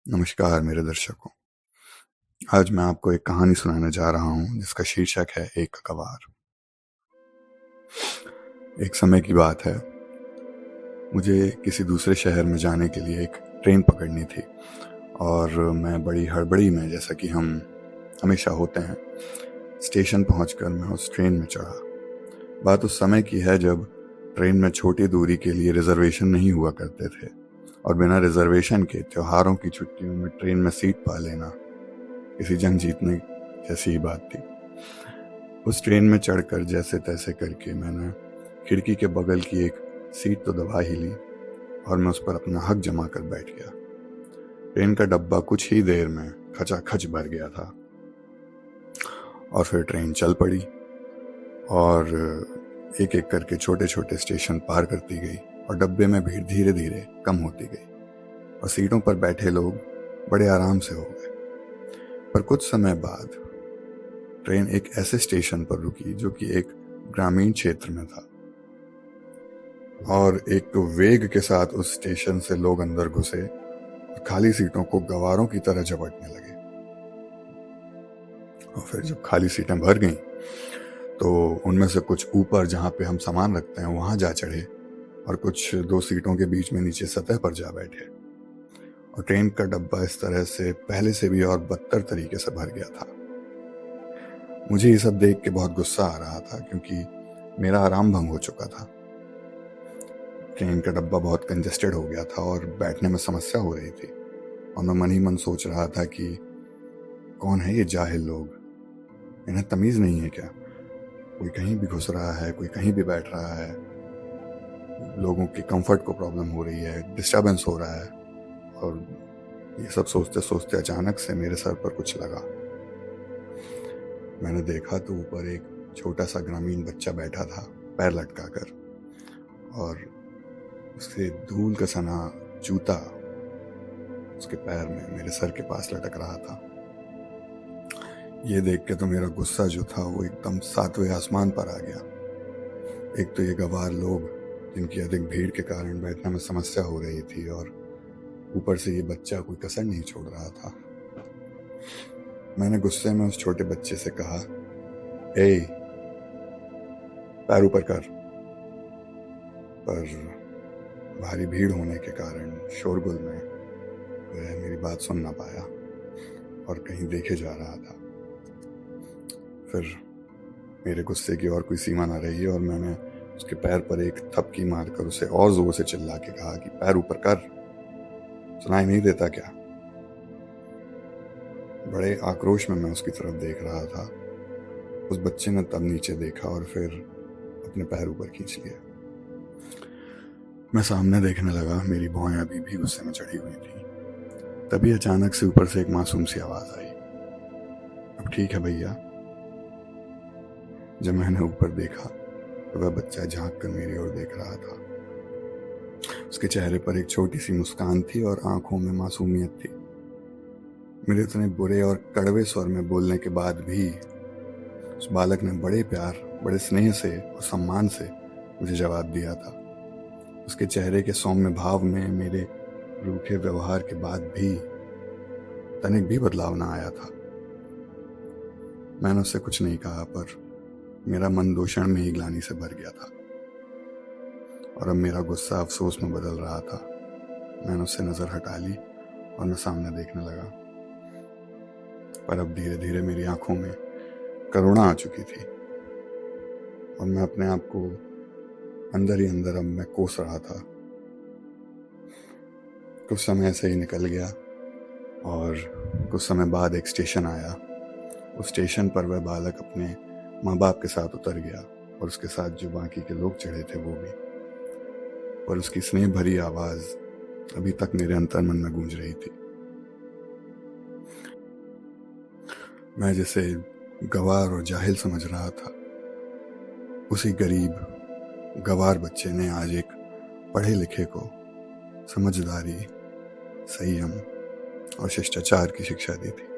नमस्कार मेरे दर्शकों। आज मैं आपको एक कहानी सुनाने जा रहा हूँ जिसका शीर्षक है एक गवार। एक समय की बात है, मुझे किसी दूसरे शहर में जाने के लिए एक ट्रेन पकड़नी थी और मैं बड़ी हड़बड़ी में, जैसा कि हम हमेशा होते हैं, स्टेशन पहुंचकर मैं उस ट्रेन में चढ़ा। बात उस समय की है जब ट्रेन में छोटी दूरी के लिए रिजर्वेशन नहीं हुआ करते थे और बिना रिजर्वेशन के त्योहारों की छुट्टियों में ट्रेन में सीट पा लेना किसी जंग जीतने जैसी ही बात थी। उस ट्रेन में चढ़कर जैसे तैसे करके मैंने खिड़की के बगल की एक सीट तो दबा ही ली और मैं उस पर अपना हक जमा कर बैठ गया। ट्रेन का डब्बा कुछ ही देर में खचाखच भर गया था और फिर ट्रेन चल पड़ी और एक एक करके छोटे छोटे स्टेशन पार करती गई और डब्बे में भीड़ धीरे धीरे कम होती गई और सीटों पर बैठे लोग बड़े आराम से हो गए। पर कुछ समय बाद ट्रेन एक ऐसे स्टेशन पर रुकी जो कि एक ग्रामीण क्षेत्र में था और एक वेग के साथ उस स्टेशन से लोग अंदर घुसे और खाली सीटों को गवारों की तरह झपटने लगे। और फिर जब खाली सीटें भर गईं तो उनमें से कुछ ऊपर, जहाँ पे हम सामान रखते हैं, वहां जा चढ़े और कुछ दो सीटों के बीच में नीचे सतह पर जा बैठे और ट्रेन का डब्बा इस तरह से पहले से भी और बदतर तरीके से भर गया था। मुझे ये सब देख के बहुत गुस्सा आ रहा था क्योंकि मेरा आराम भंग हो चुका था। ट्रेन का डब्बा बहुत कंजेस्टेड हो गया था और बैठने में समस्या हो रही थी और मैं मन ही मन सोच रहा था कि कौन है ये जाहिल लोग, इन्हें तमीज़ नहीं है क्या? कोई कहीं भी घुस रहा है, कोई कहीं भी बैठ रहा है, लोगों की कंफर्ट को प्रॉब्लम हो रही है, डिस्टर्बेंस हो रहा है। और ये सब सोचते सोचते अचानक से मेरे सर पर कुछ लगा। मैंने देखा तो ऊपर एक छोटा सा ग्रामीण बच्चा बैठा था, पैर लटकाकर, और उसके धूल का सना जूता उसके पैर में मेरे सर के पास लटक रहा था। ये देख के तो मेरा गुस्सा जो था वो एकदम 7वें आसमान पर आ गया। एक तो ये गवार लोग जिनकी अधिक भीड़ के कारण बैठने में समस्या हो रही थी और ऊपर से ये बच्चा कोई कसर नहीं छोड़ रहा था। मैंने गुस्से में उस छोटे बच्चे से कहा, ए, पैर ऊपर कर। पर भारी भीड़ होने के कारण शोरगुल में वह मेरी बात सुन ना पाया और कहीं देखे जा रहा था। फिर मेरे गुस्से की और कोई सीमा ना रही और मैंने उसके पैर पर एक थपकी मारकर उसे और जोर से चिल्ला के कहा कि पैर ऊपर कर, सुनाई नहीं देता क्या? बड़े आक्रोश में मैं उसकी तरफ देख रहा था। उस बच्चे ने तब नीचे देखा और फिर अपने पैर ऊपर खींच लिए। मैं सामने देखने लगा, मेरी भौहें अभी भी गुस्से में चढ़ी हुई थी। तभी अचानक से ऊपर से एक मासूम सी आवाज आई, अब ठीक है भैया। जब मैंने ऊपर देखा तो वह बच्चा झांक कर मेरी ओर देख रहा था। उसके चेहरे पर एक छोटी सी मुस्कान थी और आंखों में मासूमियत थी। मेरे इतने बुरे और कड़वे स्वर में बोलने के बाद भी उस बालक ने बड़े प्यार, बड़े स्नेह से और सम्मान से मुझे जवाब दिया था। उसके चेहरे के सौम्य भाव में मेरे रूखे व्यवहार के बाद भी तनिक भी बदलाव ना आया था। मैंने उससे कुछ नहीं कहा, पर मेरा मन दूषण में ही ग्लानि से भर गया था और अब मेरा गुस्सा अफसोस में बदल रहा था। मैंने उससे नजर हटा ली और मैं सामने देखने लगा, पर अब धीरे धीरे मेरी आंखों में करुणा आ चुकी थी और मैं अपने आप को अंदर ही अंदर अब मैं कोस रहा था। कुछ समय ऐसे ही निकल गया और कुछ समय बाद एक स्टेशन आया। उस स्टेशन पर वह बालक अपने माँ बाप के साथ उतर गया और उसके साथ जो बाकी के लोग चढ़े थे वो भी। पर उसकी स्नेह भरी आवाज अभी तक मेरे अंतर्मन में गूंज रही थी। मैं जिसे गवार और जाहिल समझ रहा था, उसी गरीब गवार बच्चे ने आज एक पढ़े लिखे को समझदारी, संयम और शिष्टाचार की शिक्षा दी थी।